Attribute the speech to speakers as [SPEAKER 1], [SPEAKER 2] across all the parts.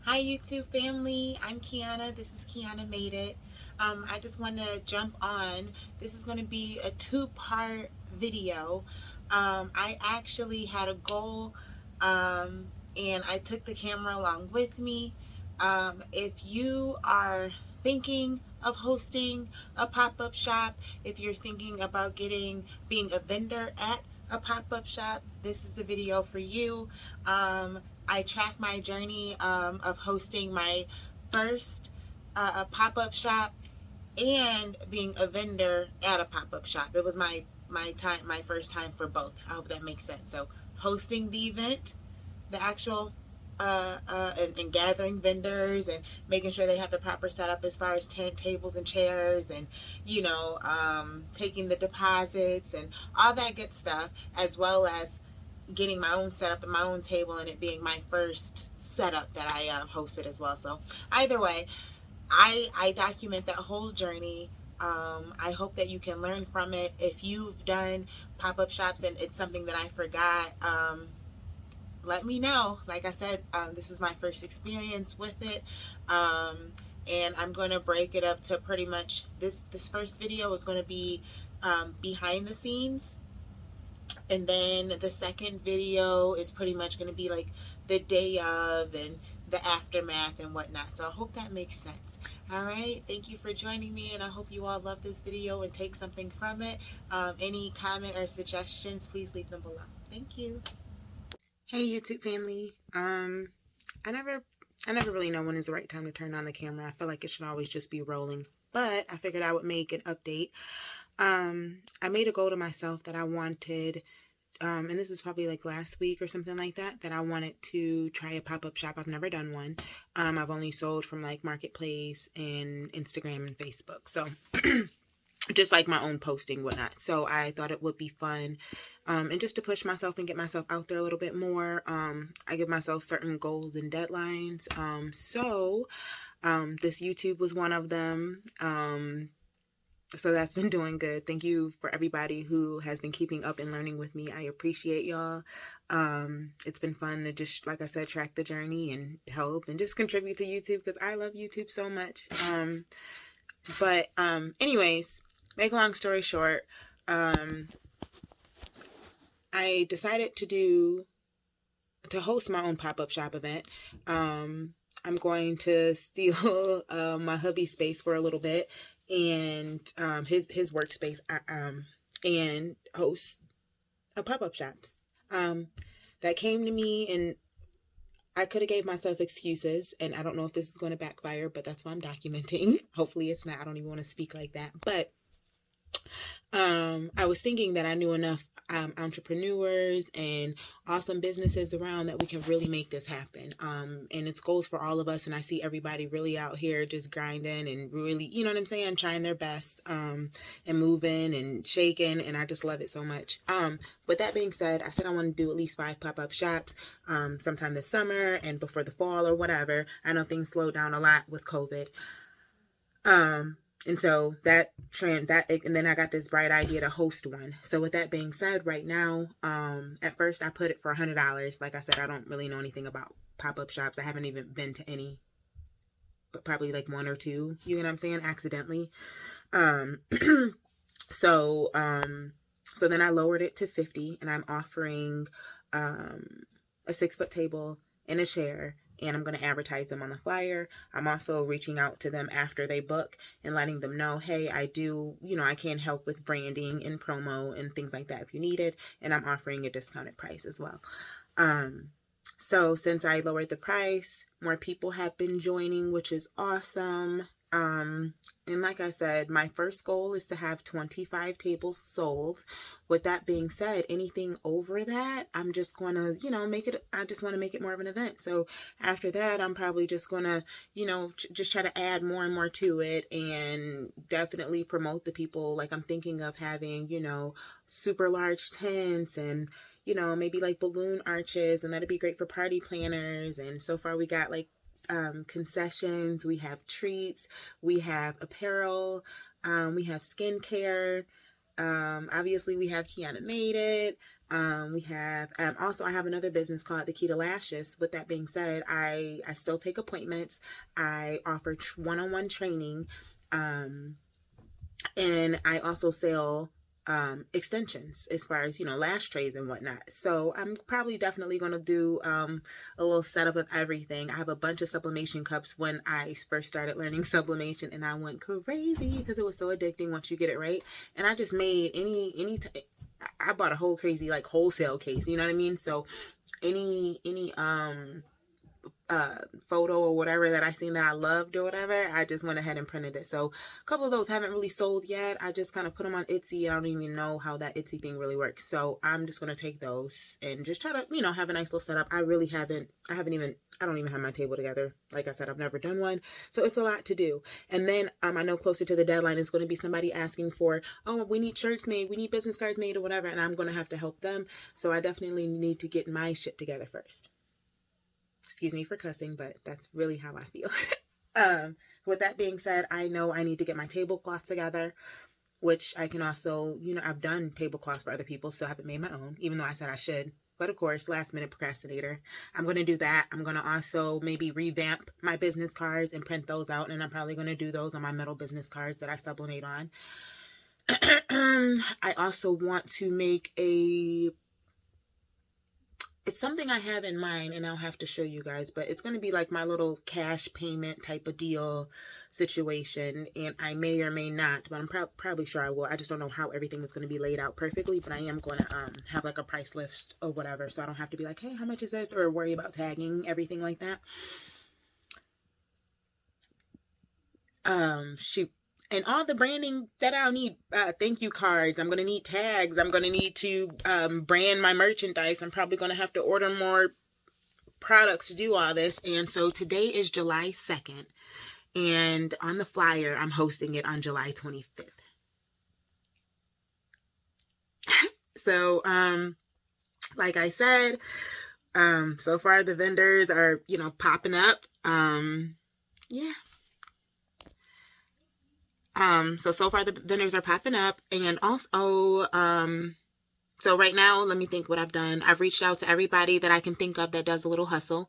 [SPEAKER 1] Hi YouTube family, I'm Kiana. This is Kiana Made It. I just want to jump on. This is going to be a two-part video. I actually had a goal and I took the camera along with me. If you are thinking of hosting a pop-up shop, if you're thinking about being a vendor at a pop-up shop, this is the video for you. I track my journey of hosting my first pop-up shop and being a vendor at a pop-up shop. It was my first time for both. I hope that makes sense. So hosting the event, the actual and gathering vendors and making sure they have the proper setup as far as tent, tables, and chairs, and taking the deposits and all that good stuff, as well as getting my own setup and my own table, and it being my first setup that I hosted as well. So either way, I document that whole journey. I hope that you can learn from it. If you've done pop-up shops and it's something that I forgot, let me know. Like I said, this is my first experience with it. And I'm going to break it up to pretty much this first video is going to be behind the scenes, and then the second video is pretty much going to be like the day of and the aftermath and whatnot. So I hope that makes sense. All right, thank you for joining me, and I hope you all love this video and take something from it. Any comment or suggestions, please leave them below. Thank you. Hey YouTube family. I never I never really know when is the right time to turn on the camera. I feel like it should always just be rolling, but I figured I would make an update. I made a goal to myself that I wanted, and this was probably like last week or something like that, that I wanted to try a pop-up shop. I've never done one. I've only sold from like Marketplace and Instagram and Facebook. So just like my own posting, whatnot. So I thought it would be fun. And just to push myself and get myself out there a little bit more. I give myself certain goals and deadlines. This YouTube was one of them. So that's been doing good. Thank you for everybody who has been keeping up and learning with me. I appreciate y'all. It's been fun to just, like I said, track the journey and help and just contribute to YouTube because I love YouTube so much. Anyways, make a long story short, I decided to host my own pop-up shop event. I'm going to steal my hubby's space for a little bit and his workspace and host a pop-up shop. That came to me, and I could have gave myself excuses, and I don't know if this is going to backfire, but that's why I'm documenting. Hopefully it's not. I don't even want to speak like that. But I was thinking that I knew enough entrepreneurs and awesome businesses around that we can really make this happen. And it's goals for all of us. And I see everybody really out here just grinding and really, you know what I'm saying, trying their best, and moving and shaking. And I just love it so much. With that being said, I said I want to do at least 5 pop-up shops, sometime this summer and before the fall or whatever. I know things slowed down a lot with COVID. And so and then I got this bright idea to host one. So with that being said, right now, at first I put it for $100. Like I said, I don't really know anything about pop-up shops. I haven't even been to any, but probably like 1 or 2, you know what I'm saying, accidentally. So then I lowered it to 50, and I'm offering, a 6-foot table and a chair, and I'm going to advertise them on the flyer. I'm also reaching out to them after they book and letting them know, hey, I can help with branding and promo and things like that if you need it. And I'm offering a discounted price as well. So since I lowered the price, more people have been joining, which is awesome. And like I said, my first goal is to have 25 tables sold. With that being said, anything over that, I'm just going to, I just want to make it more of an event. So after that, I'm probably just going to, just try to add more and more to it, and definitely promote the people. Like I'm thinking of having, super large tents and, maybe like balloon arches, and that'd be great for party planners. And so far we got like concessions, we have treats, we have apparel, we have skincare. Obviously we have Kiana Made It. We have also I have another business called the Key to Lashes. With that being said, I still take appointments. I offer one-on-one training, um, and I also sell extensions as far as lash trays and whatnot. So I'm probably definitely going to do a little setup of everything. I have a bunch of sublimation cups when I first started learning sublimation, and I went crazy because it was so addicting once you get it right. And I just made I bought a whole crazy like wholesale case, you know what I mean? So any photo or whatever that I seen that I loved or whatever, I just went ahead and printed it. So a couple of those haven't really sold yet. I just kind of put them on Etsy. I don't even know how that Etsy thing really works. So I'm just going to take those and just try to, have a nice little setup. I don't even have my table together. Like I said, I've never done one. So it's a lot to do. And then I know closer to the deadline is going to be somebody asking for, oh, we need shirts made, we need business cards made or whatever. And I'm going to have to help them. So I definitely need to get my shit together first. Excuse me for cussing, but that's really how I feel. With that being said, I know I need to get my tablecloth together, which I can also, I've done tablecloths for other people, so I haven't made my own, even though I said I should. But of course, last minute procrastinator. I'm going to do that. I'm going to also maybe revamp my business cards and print those out. And I'm probably going to do those on my metal business cards that I sublimate on. I also want to make it's something I have in mind, and I'll have to show you guys, but it's going to be like my little cash payment type of deal situation, and I may or may not, but I'm probably sure I will. I just don't know how everything is going to be laid out perfectly, but I am going to have like a price list or whatever, so I don't have to be like, hey, how much is this, or worry about tagging, everything like that. Shoot. And all the branding that I'll need, thank you cards. I'm going to need tags. I'm going to need to brand my merchandise. I'm probably going to have to order more products to do all this. And so today is July 2nd. And on the flyer, I'm hosting it on July 25th. So, like I said, so far the vendors are, popping up. Yeah. So far the vendors are popping up, and also, so right now, let me think what I've done. I've reached out to everybody that I can think of that does a little hustle.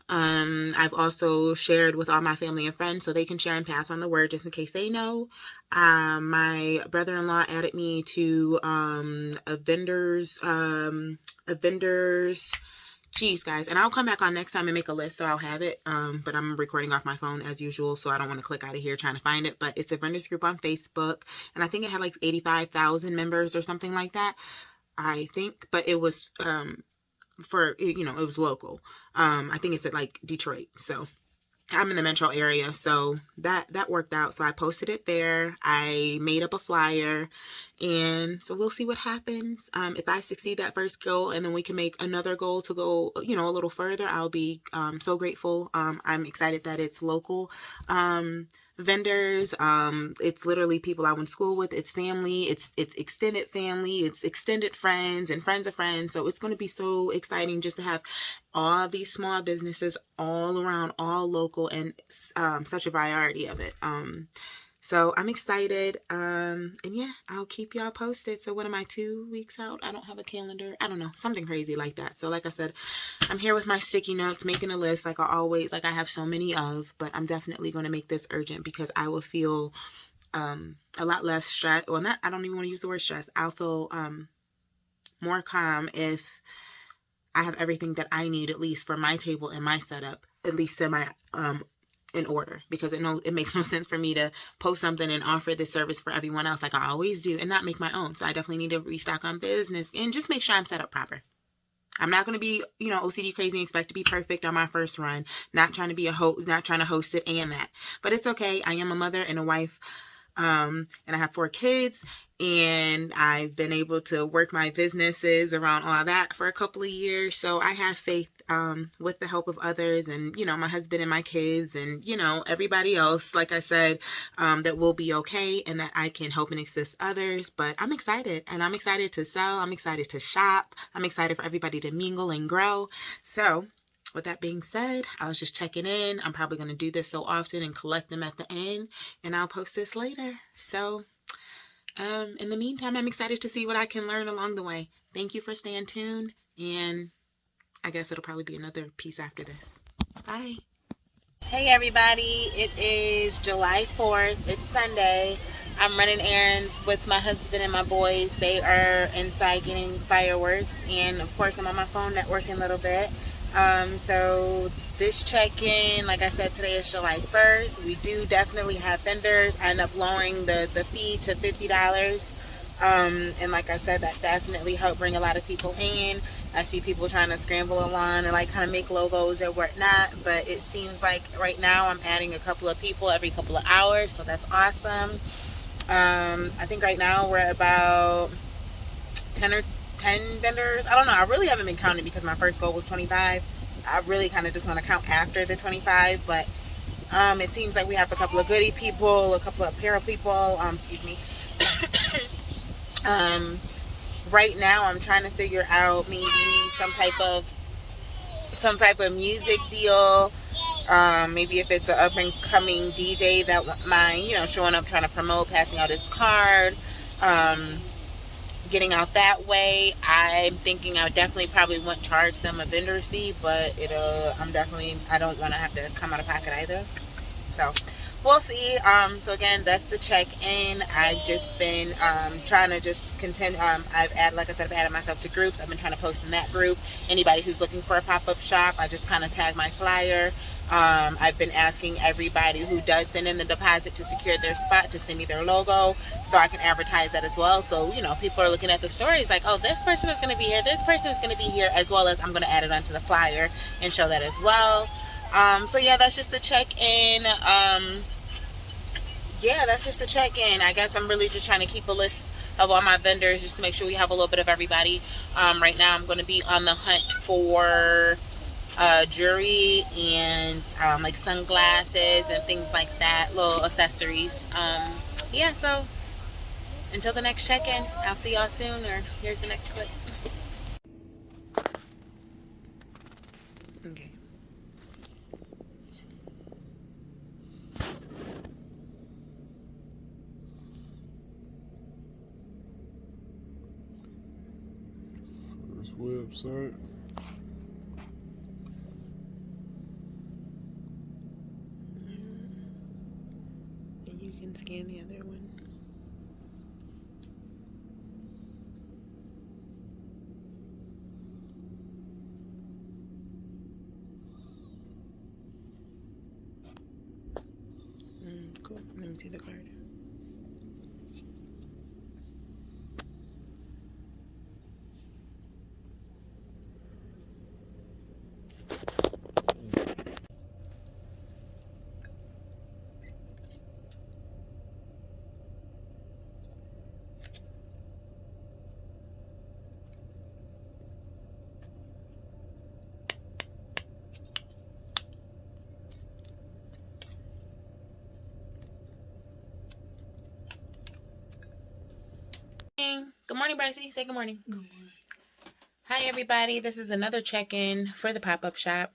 [SPEAKER 1] I've also shared with all my family and friends so they can share and pass on the word just in case they know. My brother-in-law added me to a vendor's geez, guys, and I'll come back on next time and make a list so I'll have it. But I'm recording off my phone as usual, so I don't want to click out of here trying to find it. But it's a vendors group on Facebook, and I think it had like 85,000 members or something like that, I think. But it was it was local. I think it's at like Detroit, so I'm in the metro area, so that worked out. So I posted it there. I made up a flyer, and so we'll see what happens. If I succeed that first goal, and then we can make another goal to go, a little further, I'll be so grateful. I'm excited that it's local vendors. It's literally people I went to school with. It's family. It's extended family. It's extended friends and friends of friends. So it's going to be so exciting just to have all these small businesses all around, all local, and such a variety of it. So I'm excited. And yeah, I'll keep y'all posted. So what am I, 2 weeks out? I don't have a calendar. I don't know, something crazy like that. So like I said, I'm here with my sticky notes, making a list like I always, like I have so many of, but I'm definitely going to make this urgent because I will feel a lot less stress. Well, I don't even want to use the word stress. I'll feel more calm if I have everything that I need, at least for my table and my setup, at least semi in order, because it makes no sense for me to post something and offer this service for everyone else like I always do and not make my own. So I definitely need to restock on business and just make sure I'm set up proper. I'm not going to be, OCD crazy and expect to be perfect on my first run. Not trying to be not trying to host it and that. But it's okay. I am a mother and a wife. And I have 4 kids, and I've been able to work my businesses around all that for a couple of years. So I have faith with the help of others and, my husband and my kids and, everybody else, like I said, that will be okay and that I can help and assist others. But I'm excited, and I'm excited to sell. I'm excited to shop. I'm excited for everybody to mingle and grow. So with that being said, I was just checking in. I'm probably going to do this so often and collect them at the end, and I'll post this later. So in the meantime, I'm excited to see what I can learn along the way. Thank you for staying tuned, and I guess it'll probably be another piece after this. Bye. Hey everybody, it is July 4th. It's Sunday. I'm running errands with my husband and my boys. They are inside getting fireworks, and of course I'm on my phone networking a little bit. So this check-in, like I said, today is July 1st. We do definitely have vendors. I end up lowering the fee to $50. And like I said, that definitely helped bring a lot of people in. I see people trying to scramble along and like kind of make logos and whatnot, but it seems like right now I'm adding a couple of people every couple of hours, so that's awesome. I think right now we're at about 10 or 10 vendors. I don't know. I really haven't been counting because my first goal was 25. I really kind of just want to count after the 25, but it seems like we have a couple of goodie people, a couple of apparel people. Excuse me. Right now I'm trying to figure out maybe some type of music deal. Maybe if it's an up and coming DJ that won't mind, showing up, trying to promote, passing out his card, getting out that way. I'm thinking I definitely probably wouldn't charge them a vendor's fee, but I don't want to have to come out of pocket either. So we'll see. So again, that's the check-in. I've just been trying to just continue. I've added myself to groups. I've been trying to post in that group. Anybody who's looking for a pop-up shop, I just kind of tag my flyer. I've been asking everybody who does send in the deposit to secure their spot to send me their logo so I can advertise that as well. So, people are looking at the stories like, oh, this person is going to be here, this person is going to be here, as well as I'm going to add it onto the flyer and show that as well. So yeah, that's just a check-in. That's just a check-in. I guess I'm really just trying to keep a list of all my vendors just to make sure we have a little bit of everybody. Right now I'm going to be on the hunt for jewelry and like sunglasses and things like that, little accessories. So until the next check-in, I'll see y'all soon, or here's the next clip. Okay.
[SPEAKER 2] First website.
[SPEAKER 1] And you can scan the other one. Cool. Let me see the card. Good morning, Brycey. Say good morning.
[SPEAKER 3] Good morning.
[SPEAKER 1] Hi, everybody. This is another check-in for the pop-up shop.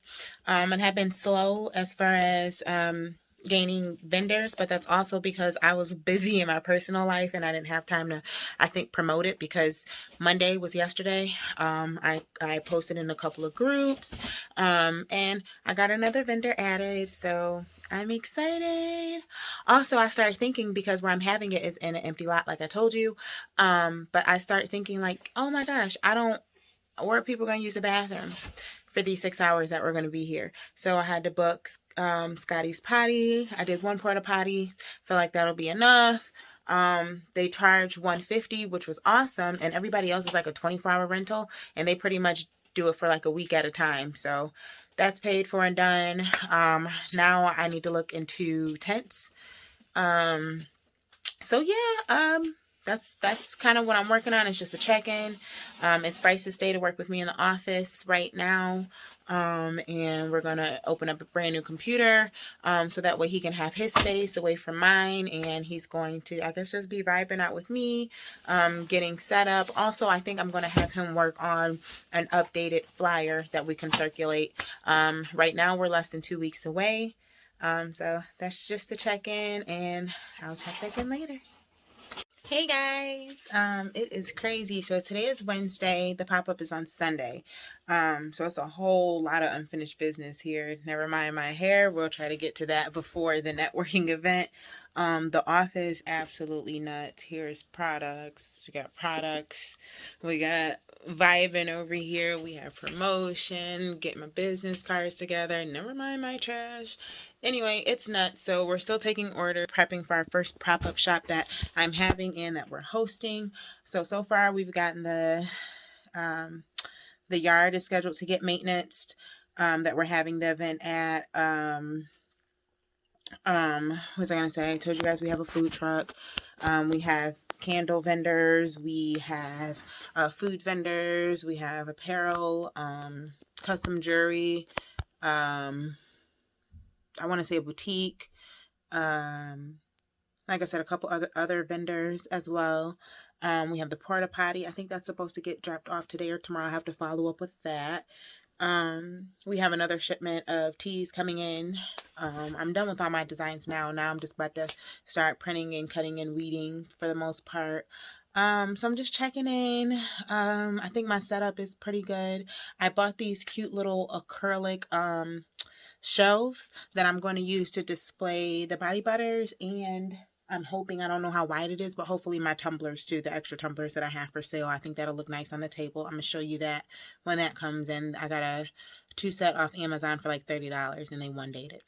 [SPEAKER 1] It had been slow as far as gaining vendors, but that's also because I was busy in my personal life and I didn't have time to, I think, promote it because Monday was yesterday. I posted in a couple of groups and I got another vendor added, so I'm excited. Also, I started thinking, because where I'm having it is in an empty lot, like I told you, but I start thinking like, oh my gosh, where are people going to use the bathroom for these 6 hours that we're going to be here? So I had to book Scotty's Potty. I did one porta potty. Feel like that'll be enough. They charge $150, which was awesome, and everybody else is like a 24-hour rental, and they pretty much do it for like a week at a time. So that's paid for and done. Now I need to look into tents. So yeah, that's kind of what I'm working on. It's just a check-in. It's Bryce's day to work with me in the office right now. And we're going to open up a brand new computer so that way he can have his space away from mine. And he's going to, I guess, just be vibing out with me, getting set up. Also, I think I'm going to have him work on an updated flyer that we can circulate. Right now, we're less than 2 weeks away. So that's just the check-in, and I'll check back in later. Hey guys, it is crazy. So today is Wednesday. The pop-up is on Sunday. So it's a whole lot of unfinished business here. Never mind my hair. We'll try to get to that before the networking event. The office, absolutely nuts. Here's products. We got products. We got vibing over here. We have promotion. Get my business cards together. Never mind my trash. Anyway, it's nuts. So we're still taking order, prepping for our first pop-up shop that I'm having and that we're hosting. So far we've gotten the yard is scheduled to get maintenance, that we're having the event at. What was I gonna say? I told you guys we have a food truck. We have candle vendors. We have food vendors. We have apparel, custom jewelry. I want to say a boutique. Like I said, a couple other vendors as well. We have the porta potty. I think that's supposed to get dropped off today or tomorrow. I have to follow up with that. We have another shipment of teas coming in. I'm done with all my designs now. Now I'm just about to start printing and cutting and weeding for the most part. So I'm just checking in. I think my setup is pretty good. I bought these cute little acrylic shelves that I'm going to use to display the body butters, and I'm hoping, I don't know how wide it is, but hopefully my tumblers too, the extra tumblers that I have for sale. I think that'll look nice on the table. I'm going to show you that when that comes in. I got a 2 set off Amazon for like $30 and they one dated.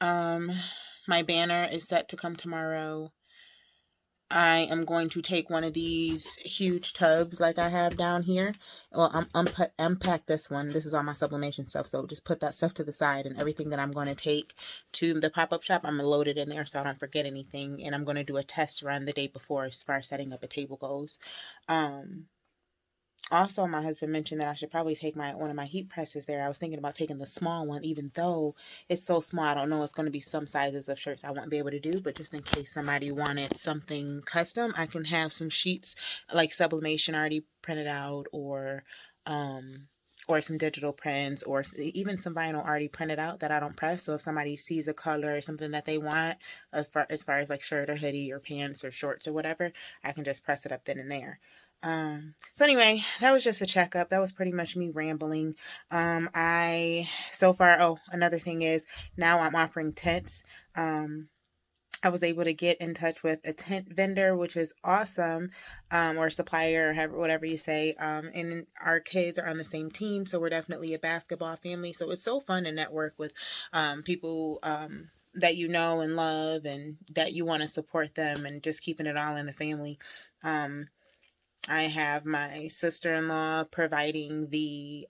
[SPEAKER 1] My banner is set to come tomorrow. I am going to take one of these huge tubs like I have down here. Well, unpack this one. This is all my sublimation stuff. So just put that stuff to the side, and everything that I'm going to take to the pop-up shop, I'm going to load it in there so I don't forget anything. And I'm going to do a test run the day before as far as setting up a table goes. Also, my husband mentioned that I should probably take one of my heat presses there. I was thinking about taking the small one, even though it's so small. I don't know. It's going to be some sizes of shirts I won't be able to do, but just in case somebody wanted something custom, I can have some sheets like sublimation already printed out, or some digital prints, or even some vinyl already printed out that I don't press. So if somebody sees a color or something that they want, as far as like shirt or hoodie or pants or shorts or whatever, I can just press it up then and there. So anyway, that was just a checkup. That was pretty much me rambling. Another thing is now I'm offering tents. I was able to get in touch with a tent vendor, which is awesome, or supplier, or whatever you say. And our kids are on the same team, so we're definitely a basketball family. So it's so fun to network with people that you know and love, and that you want to support them, and just keeping it all in the family. I have my sister-in-law providing the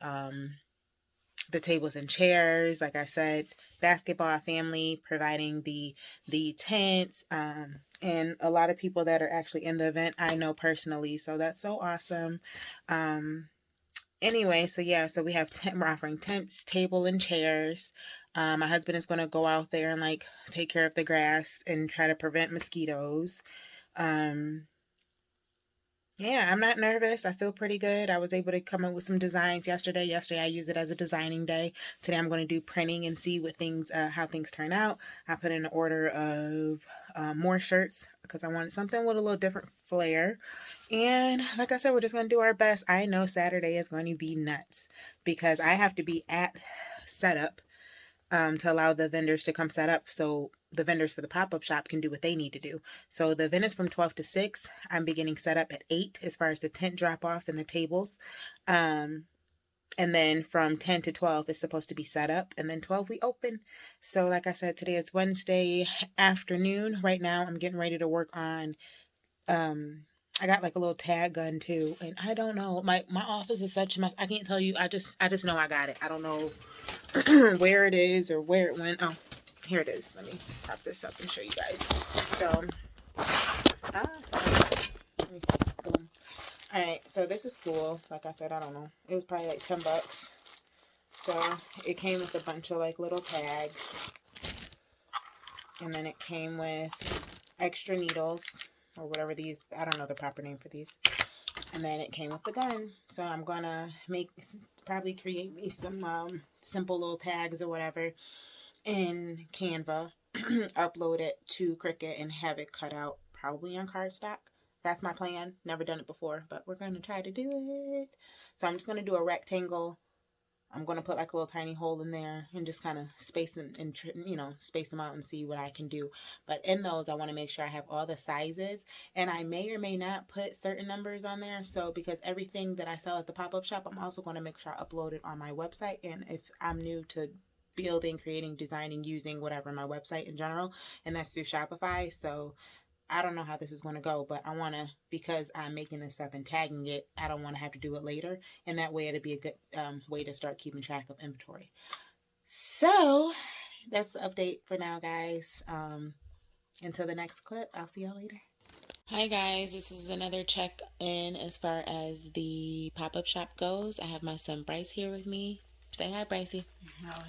[SPEAKER 1] tables and chairs. Like I said, basketball family providing the tents, and a lot of people that are actually in the event I know personally. So that's so awesome. Anyway, so we have we're offering tents, table, and chairs. My husband is going to go out there and like take care of the grass and try to prevent mosquitoes. Yeah, I'm not nervous. I feel pretty good. I was able to come up with some designs yesterday. Yesterday I used it as a designing day. Today I'm going to do printing and see how things turn out. I put in an order of more shirts because I wanted something with a little different flair. And like I said, we're just going to do our best. I know Saturday is going to be nuts because I have to be at setup to allow the vendors to come set up, so the vendors for the pop-up shop can do what they need to do. So the event is from 12 to 6. I'm beginning setup at 8 as far as the tent drop off and the tables. And then from 10 to 12 is supposed to be set up, and then 12 we open. So like I said, today is Wednesday afternoon. Right now I'm getting ready to work on I got like a little tag gun too, and I don't know. My office is such a mess. I can't tell you. I just know I got it. I don't know where it is or where it went. Oh, here it is. Let me prop this up and show you guys. So, sorry. Let me see. Boom. All right. So this is cool. Like I said, I don't know. It was probably like $10. So it came with a bunch of like little tags, and then it came with extra needles or whatever these. I don't know the proper name for these. And then it came with the gun. So I'm gonna probably create me some simple little tags or whatever in Canva, upload it to Cricut, and have it cut out probably on cardstock. That's my plan. Never done it before, but we're going to try to do it. So I'm just going to do a rectangle. I'm going to put like a little tiny hole in there and just kind of space them and, you know, space them out and see what I can do. But in those, I want to make sure I have all the sizes, and I may or may not put certain numbers on there. So because everything that I sell at the pop-up shop, I'm also going to make sure I upload it on my website. And if I'm new to building, creating, designing, using whatever, my website in general, and that's through Shopify. So I don't know how this is going to go, but I want to, because I'm making this stuff and tagging it, I don't want to have to do it later. And that way it'll be a good way to start keeping track of inventory. So that's the update for now, guys. Until the next clip, I'll see y'all later. Hi guys, this is another check-in as far as the pop-up shop goes. I have my son Bryce here with me. Say hi, Brycey. Hi.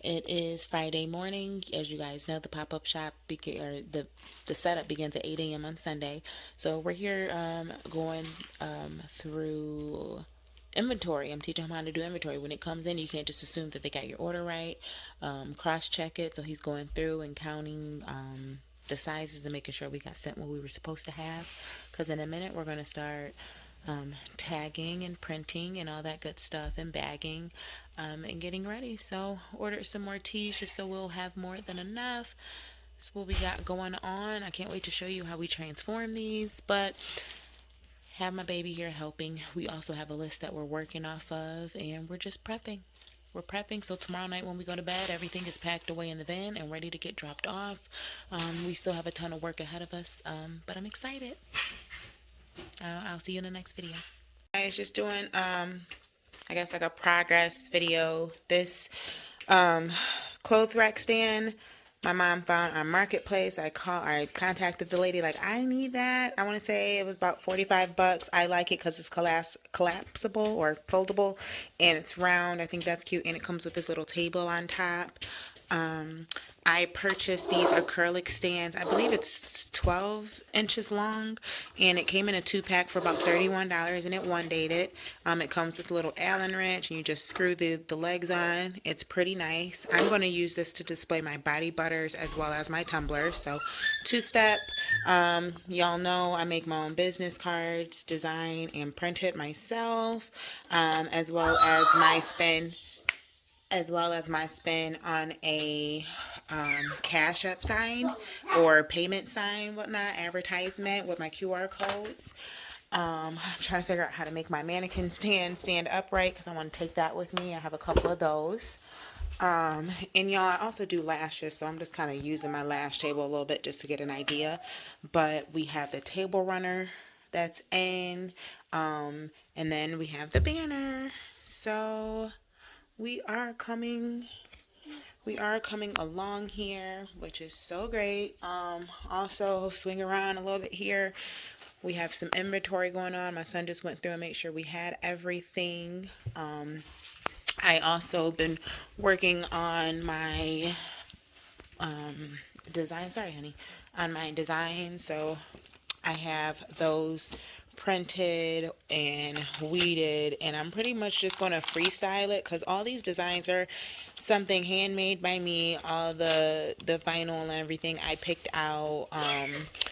[SPEAKER 1] It is Friday morning. As you guys know, the pop-up shop the setup begins at 8 a.m. on Sunday. So we're here going through inventory. I'm teaching him how to do inventory. When it comes in, you can't just assume that they got your order right. Cross-check it. So he's going through and counting the sizes and making sure we got sent what we were supposed to have. Because in a minute, we're going to start tagging and printing and all that good stuff and bagging and getting ready. So ordered some more teas just so we'll have more than enough. That's what we got going on. I can't wait to show you how we transform these, but have my baby here helping. We also have a list that we're working off of, and we're just prepping. We're prepping, so tomorrow night when we go to bed, everything is packed away in the van and ready to get dropped off. We still have a ton of work ahead of us, but I'm excited. I'll see you in the next video. I was just doing, I guess like a progress video. This clothes rack stand my mom found on Marketplace. I contacted the lady like, I need that. I want to say it was about $45. I like it because it's collapsible or foldable, and it's round. I think that's cute, and it comes with this little table on top. I purchased these acrylic stands. I believe it's 12 inches long, and it came in a 2-pack for about $31, and it one-dated. It comes with a little Allen wrench, and you just screw the legs on. It's pretty nice. I'm going to use this to display my body butters as well as my tumblers. So 2-step. Y'all know I make my own business cards, design and print it myself, as well as my spin on a Cash App sign or payment sign, whatnot, advertisement with my QR codes. I'm trying to figure out how to make my mannequin stand upright because I want to take that with me. I have a couple of those. And y'all, I also do lashes, so I'm just kind of using my lash table a little bit just to get an idea. But we have the table runner that's in, and then we have the banner. So we are coming along here, which is so great. Also swing around a little bit here. We have some inventory going on. My son just went through and made sure we had everything. I also been working on my design. Sorry, honey. On my design. So I have those printed and weeded, and I'm pretty much just going to freestyle it because all these designs are something handmade by me. All the vinyl and everything I picked out.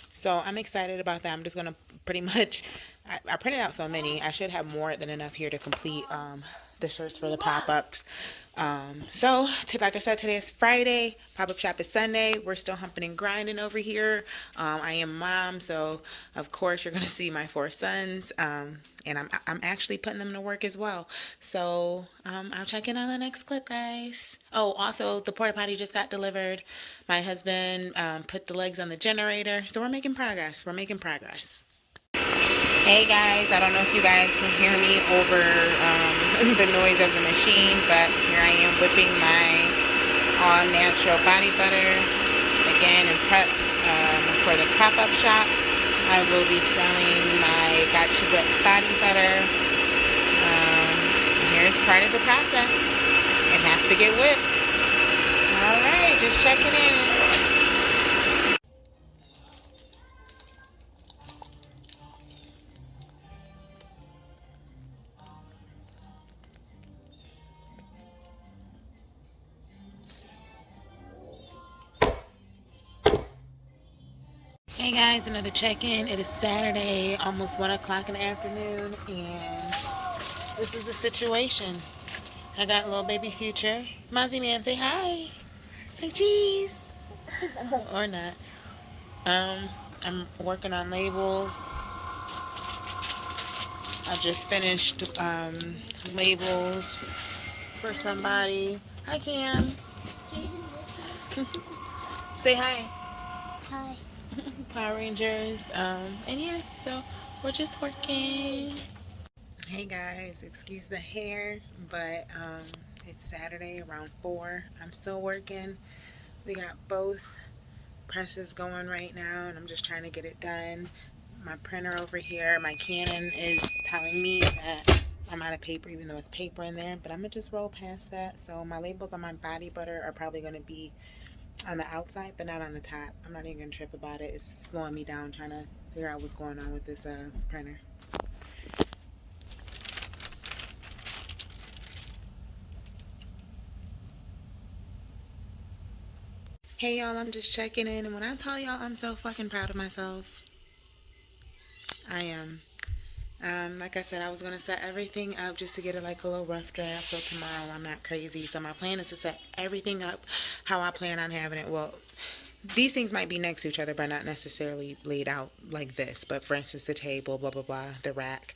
[SPEAKER 1] So I'm excited about that. I'm just going to pretty much, I printed out so many. I should have more than enough here to complete the shirts for the pop-ups. So like I said, today is Friday. Pop-up shop is Sunday. We're still humping and grinding over here. I am mom, so of course you're gonna see my 4 sons. And I'm actually putting them to work as well. So I'll check in on the next clip, guys. Oh, also the porta potty just got delivered. My husband put the legs on the generator. So we're making progress. Hey guys, I don't know if you guys can hear me over the noise of the machine, but here I am whipping my all-natural body butter again in prep for the pop-up shop. I will be selling my Gotcha Whip body butter. Here's part of the process. It has to get whipped. Alright, just checking in. Hey guys, another check-in. It is Saturday, almost 1 o'clock in the afternoon, and this is the situation. I got little baby Future. Mozzie Man, say hi. Say cheese. Or not. I'm working on labels. I just finished labels for somebody. Hi, Cam. Say hi.
[SPEAKER 3] Hi.
[SPEAKER 1] Power Rangers. And yeah, so we're just working. Hey guys, excuse the hair, but it's Saturday around 4. I'm still working. We got both presses going right now, and I'm just trying to get it done. My printer over here, my Canon, is telling me that I'm out of paper, even though it's paper in there, but I'm gonna just roll past that. So my labels on my body butter are probably gonna be on the outside, but not on the top. I'm not even gonna trip about it. It's slowing me down trying to figure out what's going on with this printer. Hey y'all, I'm just checking in, and when I tell y'all I'm so fucking proud of myself, I am. Like I said, I was gonna set everything up just to get it like a little rough draft, so tomorrow I'm not crazy. So my plan is to set everything up how I plan on having it. Well, these things might be next to each other, but not necessarily laid out like this. But for instance, the table, blah blah blah, the rack.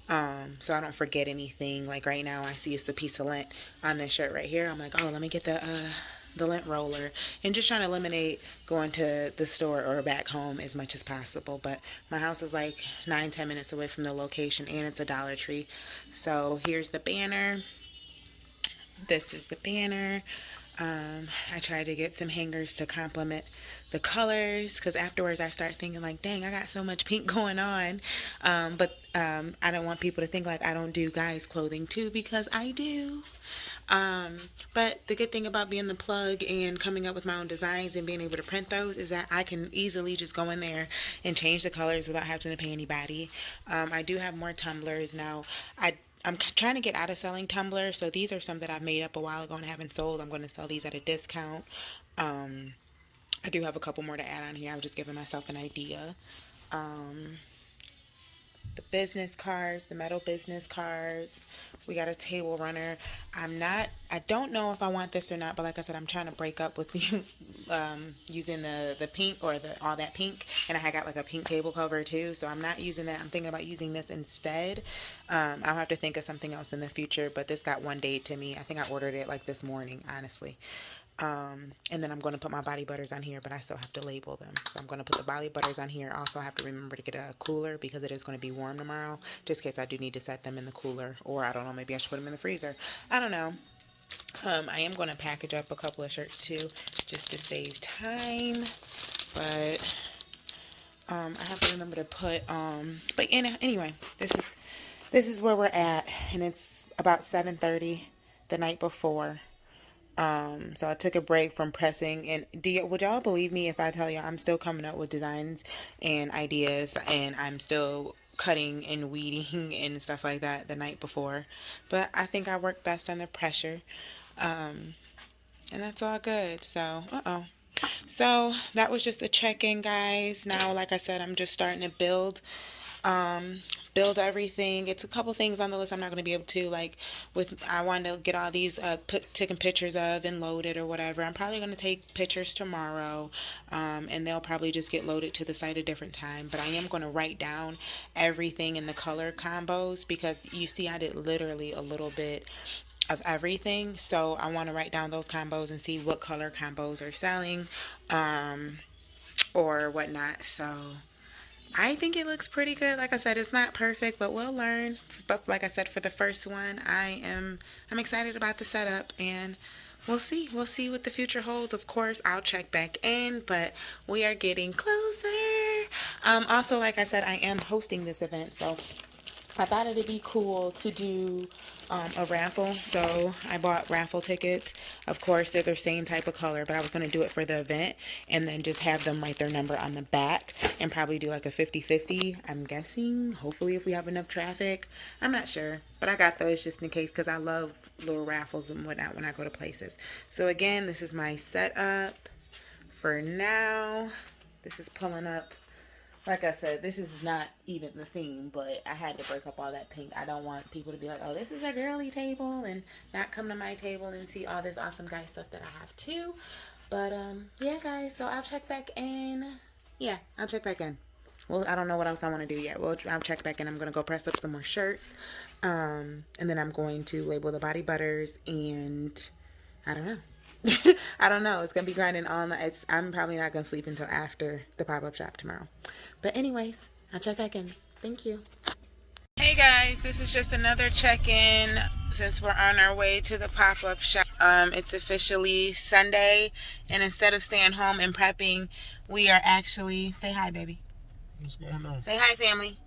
[SPEAKER 1] So I don't forget anything. Like right now, I see it's the piece of lint on this shirt right here. I'm like, oh, let me get the lint roller, and just trying to eliminate going to the store or back home as much as possible. But my house is like 9-10 minutes away from the location, and it's a Dollar Tree. So here's the banner. This is the banner. I tried to get some hangers to complement the colors, because afterwards I start thinking like, dang, I got so much pink going on. But I don't want people to think like I don't do guys clothing too, because I do. But the good thing about being the plug and coming up with my own designs and being able to print those is that I can easily just go in there and change the colors without having to pay anybody. I do have more tumblers now. I'm trying to get out of selling tumblers, so these are some that I made up a while ago and haven't sold. I'm going to sell these at a discount. I do have a couple more to add on here. I was just giving myself an idea. Um, the business cards, the metal business cards. We got a table runner. I don't know if I want this or not, but like I said, I'm trying to break up with you using the pink, or all that pink. And I got like a pink table cover too, so I'm not using that. I'm thinking about using this instead. I'll have to think of something else in the future, but this got one day to me. I think I ordered it like this morning, honestly. And then I'm going to put my body butters on here, but I still have to label them. So I'm going to put the body butters on here. Also, I have to remember to get a cooler, because it is going to be warm tomorrow, just in case I do need to set them in the cooler. Or I don't know, maybe I should put them in the freezer. I don't know. I am going to package up a couple of shirts too, just to save time. But I have to remember to put. But anyway, this is where we're at, and it's about 7:30 the night before. So I took a break from pressing, and would y'all believe me if I tell you I'm still coming up with designs and ideas, and I'm still cutting and weeding and stuff like that the night before. But I think I work best under pressure. Um, and that's all good. So, So that was just a check-in, guys. Now, like I said, I'm just starting to um build everything. It's a couple things on the list I'm not going to be able to, like, I want to get all these taken pictures of and loaded or whatever. I'm probably going to take pictures tomorrow, and they'll probably just get loaded to the site a different time. But I am going to write down everything in the color combos, because you see I did literally a little bit of everything. So I want to write down those combos and see what color combos are selling, um or whatnot. So I think it looks pretty good. Like I said, it's not perfect, but we'll learn. But like I said, for the first one, I'm excited about the setup, and we'll see. We'll see what the future holds. Of course, I'll check back in, but we are getting closer. Also, like I said, I am hosting this event, so I thought it'd be cool to do a raffle. So I bought raffle tickets. Of course, they're the same type of color, but I was going to do it for the event and then just have them write their number on the back and probably do like a 50-50. I'm guessing, hopefully, if we have enough traffic. I'm not sure, but I got those just in case, because I love little raffles and whatnot when I go to places. So again, this is my setup for now. This is pulling up like I said, this is not even the theme, but I had to break up all that pink. I don't want people to be like, oh, this is a girly table, and not come to my table and see all this awesome guy stuff that I have too. But yeah, guys, so I'll check back in. Yeah, I'll check back in. Well, I don't know what else I want to do yet. Well, I'll check back in. I'm going to go press up some more shirts. And then I'm going to label the body butters, and I don't know. I don't know. It's going to be grinding all night. I'm probably not going to sleep until after the pop-up shop tomorrow. But anyways, I'll check back in. Thank you. Hey guys, this is just another check-in since we're on our way to the pop-up shop. It's officially Sunday, and instead of staying home and prepping, we are actually, say hi, baby.
[SPEAKER 2] What's going on?
[SPEAKER 1] Say hi, family.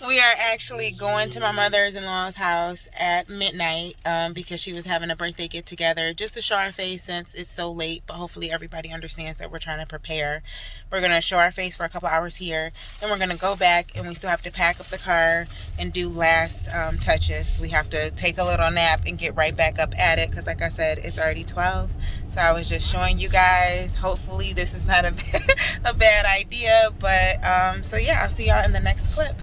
[SPEAKER 1] We are actually going to my mother-in-law's house at midnight because she was having a birthday get-together, just to show our face since it's so late, but hopefully everybody understands that we're trying to prepare. We're going to show our face for a couple hours here, then we're going to go back, and we still have to pack up the car and do last touches. We have to take a little nap and get right back up at it because, like I said, it's already 12. So I was just showing you guys. Hopefully this is not a bad idea, but so yeah, I'll see y'all in the next clip.